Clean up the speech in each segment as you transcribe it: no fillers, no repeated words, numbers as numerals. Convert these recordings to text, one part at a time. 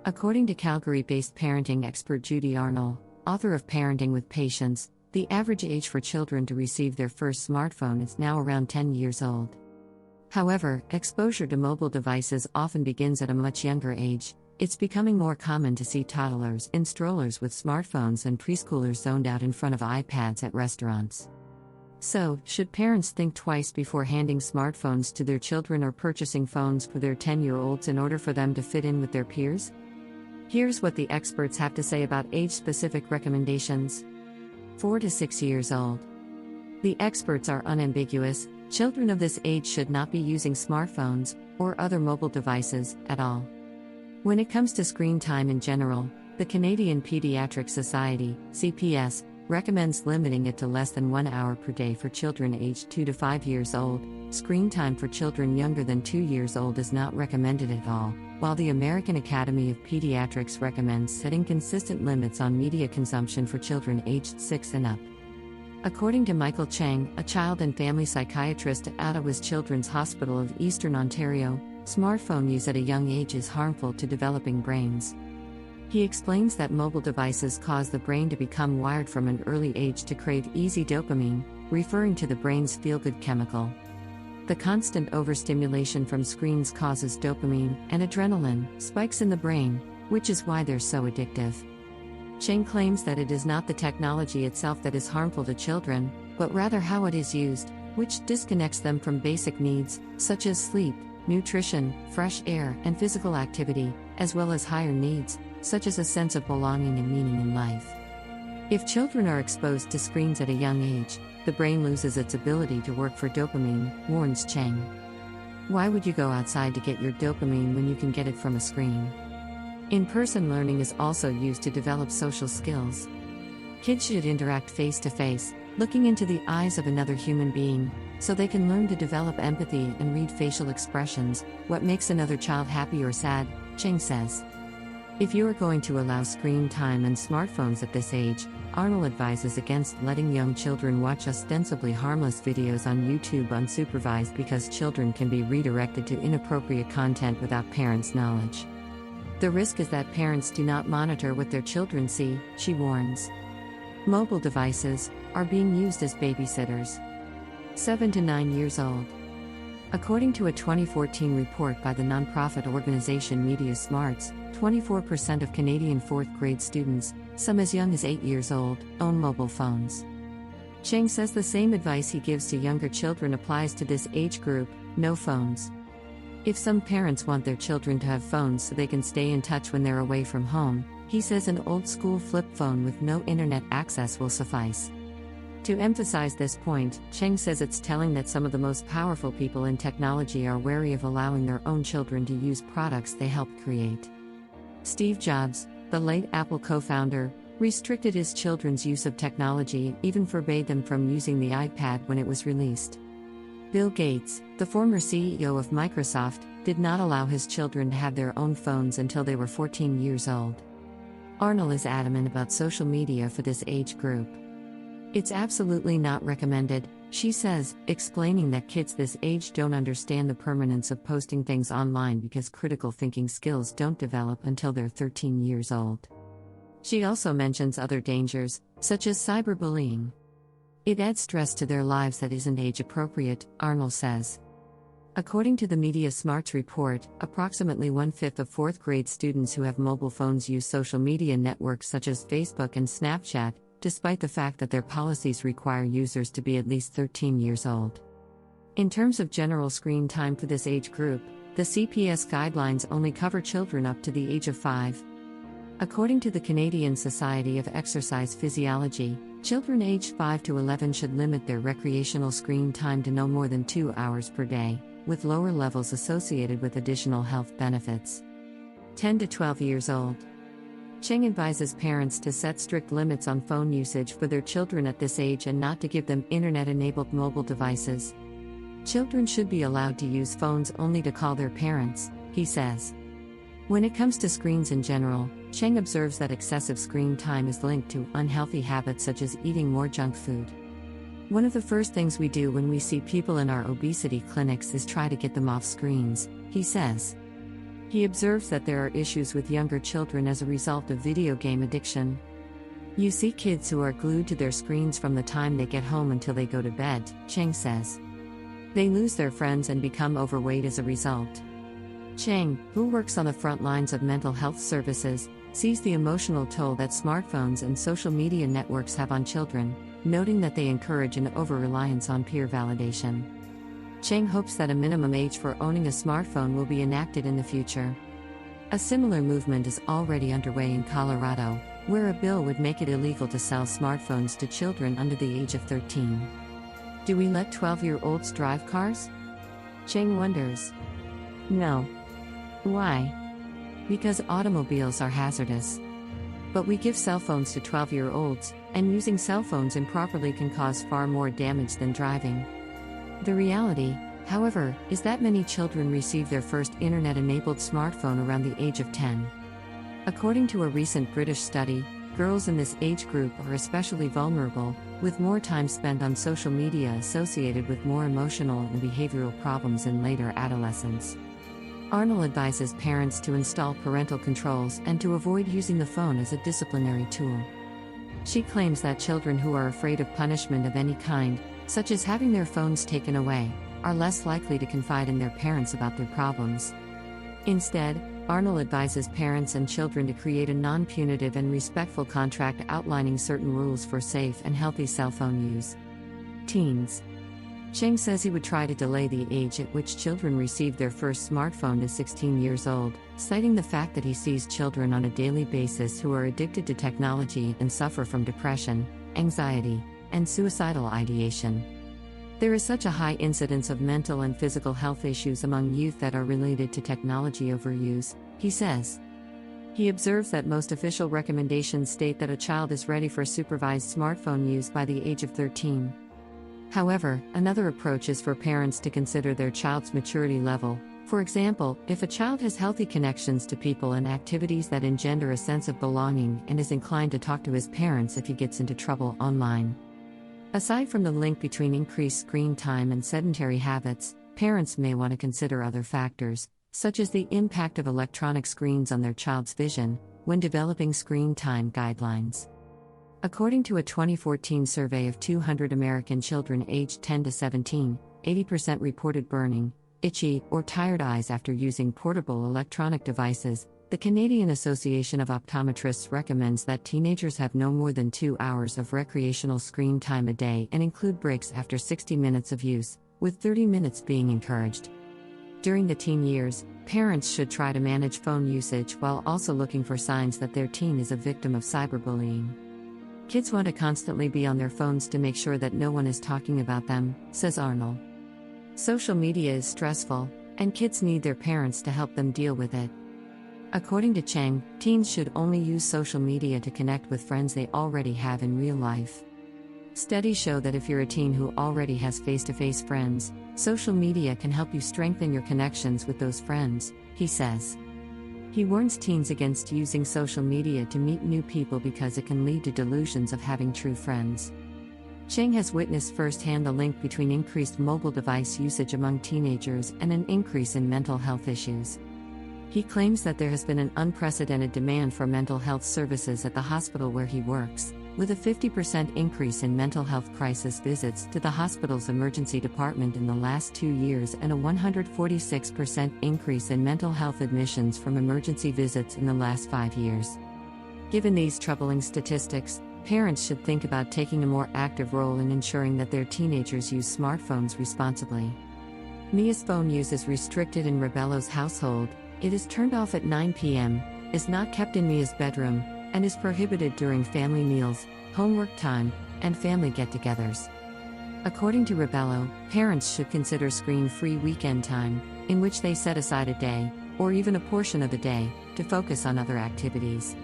According to Calgary-based parenting expert Judy Arnall, author of Parenting with Patience, the average age for children to receive their first smartphone is now around 10 years old. However, exposure to mobile devices often begins at a much younger age. It's becoming more common to see toddlers in strollers with smartphones and preschoolers zoned out in front of iPads at restaurants. So, should parents think twice before handing smartphones to their children or purchasing phones for their 10-year-olds in order for them to fit in with their peers? Here's what the experts have to say about age-specific recommendations. 4 to 6 years old. The experts are unambiguous. Children of this age should not be using smartphones or other mobile devices at all. When it comes to screen time in general, the Canadian Paediatric Society, CPS, recommends limiting it to less than 1 hour per day for children aged 2 to 5 years old. Screen time for children younger than 2 years old is not recommended at all, while the American Academy of Pediatrics recommends setting consistent limits on media consumption for children aged 6 and up. According to Michael Cheng, a child and family psychiatrist at Ottawa's Children's Hospital of Eastern Ontario, smartphone use at a young age is harmful to developing brains. He explains that mobile devices cause the brain to become wired from an early age to crave easy dopamine, referring to the brain's feel-good chemical. The constant overstimulation from screens causes dopamine and adrenaline spikes in the brain, which is why they're so addictive. Cheng claims that it is not the technology itself that is harmful to children, but rather how it is used, which disconnects them from basic needs, such as sleep, nutrition, fresh air, and physical activity, as well as higher needs, such as a sense of belonging and meaning in life. If children are exposed to screens at a young age, the brain loses its ability to work for dopamine, warns Cheng. Why would you go outside to get your dopamine when you can get it from a screen? In-person learning is also used to develop social skills. Kids should interact face-to-face, looking into the eyes of another human being, so they can learn to develop empathy and read facial expressions, what makes another child happy or sad, Cheng says. If you are going to allow screen time and smartphones at this age, Arnall advises against letting young children watch ostensibly harmless videos on YouTube unsupervised because children can be redirected to inappropriate content without parents' knowledge. The risk is that parents do not monitor what their children see, she warns. Mobile devices are being used as babysitters. 7 to 9 years old. According to a 2014 report by the nonprofit organization Media Smarts, 24% of Canadian 4th grade students, some as young as 8 years old, own mobile phones. Cheng says the same advice he gives to younger children applies to this age group: no phones. If some parents want their children to have phones so they can stay in touch when they're away from home, he says an old-school flip phone with no internet access will suffice. To emphasize this point, Cheng says it's telling that some of the most powerful people in technology are wary of allowing their own children to use products they helped create. Steve Jobs, the late Apple co-founder, restricted his children's use of technology and even forbade them from using the iPad when it was released. Bill Gates, the former CEO of Microsoft, did not allow his children to have their own phones until they were 14 years old. Arnall is adamant about social media for this age group. It's absolutely not recommended, she says, explaining that kids this age don't understand the permanence of posting things online because critical thinking skills don't develop until they're 13 years old. She also mentions other dangers, such as cyberbullying. It adds stress to their lives that isn't age-appropriate, Arnall says. According to the Media Smarts report, approximately 1/5 of 4th grade students who have mobile phones use social media networks such as Facebook and Snapchat, despite the fact that their policies require users to be at least 13 years old. In terms of general screen time for this age group, the CPS guidelines only cover children up to the age of 5. According to the Canadian Society of Exercise Physiology, children aged 5 to 11 should limit their recreational screen time to no more than 2 hours per day, with lower levels associated with additional health benefits. 10 to 12 years old. Cheng advises parents to set strict limits on phone usage for their children at this age and not to give them internet-enabled mobile devices. Children should be allowed to use phones only to call their parents, he says. When it comes to screens in general, Cheng observes that excessive screen time is linked to unhealthy habits such as eating more junk food. One of the first things we do when we see people in our obesity clinics is try to get them off screens, he says. He observes that there are issues with younger children as a result of video game addiction. You see kids who are glued to their screens from the time they get home until they go to bed, Cheng says. They lose their friends and become overweight as a result. Cheng, who works on the front lines of mental health services, sees the emotional toll that smartphones and social media networks have on children, noting that they encourage an over-reliance on peer validation. Cheng hopes that a minimum age for owning a smartphone will be enacted in the future. A similar movement is already underway in Colorado, where a bill would make it illegal to sell smartphones to children under the age of 13. Do we let 12-year-olds drive cars? Cheng wonders. No. Why? Because automobiles are hazardous. But we give cell phones to 12-year-olds, and using cell phones improperly can cause far more damage than driving. The reality, however, is that many children receive their first internet-enabled smartphone around the age of 10. According to a recent British study, girls in this age group are especially vulnerable, with more time spent on social media associated with more emotional and behavioral problems in later adolescence. Arnall advises parents to install parental controls and to avoid using the phone as a disciplinary tool. She claims that children who are afraid of punishment of any kind, such as having their phones taken away, are less likely to confide in their parents about their problems. Instead, Arnall advises parents and children to create a non-punitive and respectful contract outlining certain rules for safe and healthy cell phone use. Teens. Cheng says he would try to delay the age at which children receive their first smartphone to 16 years old, citing the fact that he sees children on a daily basis who are addicted to technology and suffer from depression, anxiety, and suicidal ideation. There is such a high incidence of mental and physical health issues among youth that are related to technology overuse, he says. He observes that most official recommendations state that a child is ready for supervised smartphone use by the age of 13. However, another approach is for parents to consider their child's maturity level. For example, if a child has healthy connections to people and activities that engender a sense of belonging and is inclined to talk to his parents if he gets into trouble online. Aside from the link between increased screen time and sedentary habits, parents may want to consider other factors, such as the impact of electronic screens on their child's vision, when developing screen time guidelines. According to a 2014 survey of 200 American children aged 10 to 17, 80% reported burning, itchy, or tired eyes after using portable electronic devices. The Canadian Association of Optometrists recommends that teenagers have no more than 2 hours of recreational screen time a day and include breaks after 60 minutes of use, with 30 minutes being encouraged. During the teen years, parents should try to manage phone usage while also looking for signs that their teen is a victim of cyberbullying. Kids want to constantly be on their phones to make sure that no one is talking about them, says Arnall. Social media is stressful, and kids need their parents to help them deal with it. According to Cheng, teens should only use social media to connect with friends they already have in real life. Studies show that if you're a teen who already has face-to-face friends, social media can help you strengthen your connections with those friends, he says. He warns teens against using social media to meet new people because it can lead to delusions of having true friends. Cheng has witnessed firsthand the link between increased mobile device usage among teenagers and an increase in mental health issues. He claims that there has been an unprecedented demand for mental health services at the hospital where he works, with a 50% increase in mental health crisis visits to the hospital's emergency department in the last 2 years and a 146% increase in mental health admissions from emergency visits in the last 5 years. Given these troubling statistics, parents should think about taking a more active role in ensuring that their teenagers use smartphones responsibly. Mia's phone use is restricted in Rebello's household. It is turned off at 9 p.m., is not kept in Mia's bedroom, and is prohibited during family meals, homework time, and family get-togethers. According to Rebello, parents should consider screen-free weekend time, in which they set aside a day, or even a portion of a day, to focus on other activities.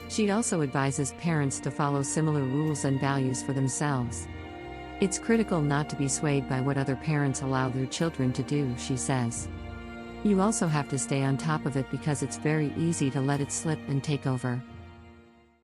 She also advises parents to follow similar rules and values for themselves. It's critical not to be swayed by what other parents allow their children to do, she says. You also have to stay on top of it because it's very easy to let it slip and take over.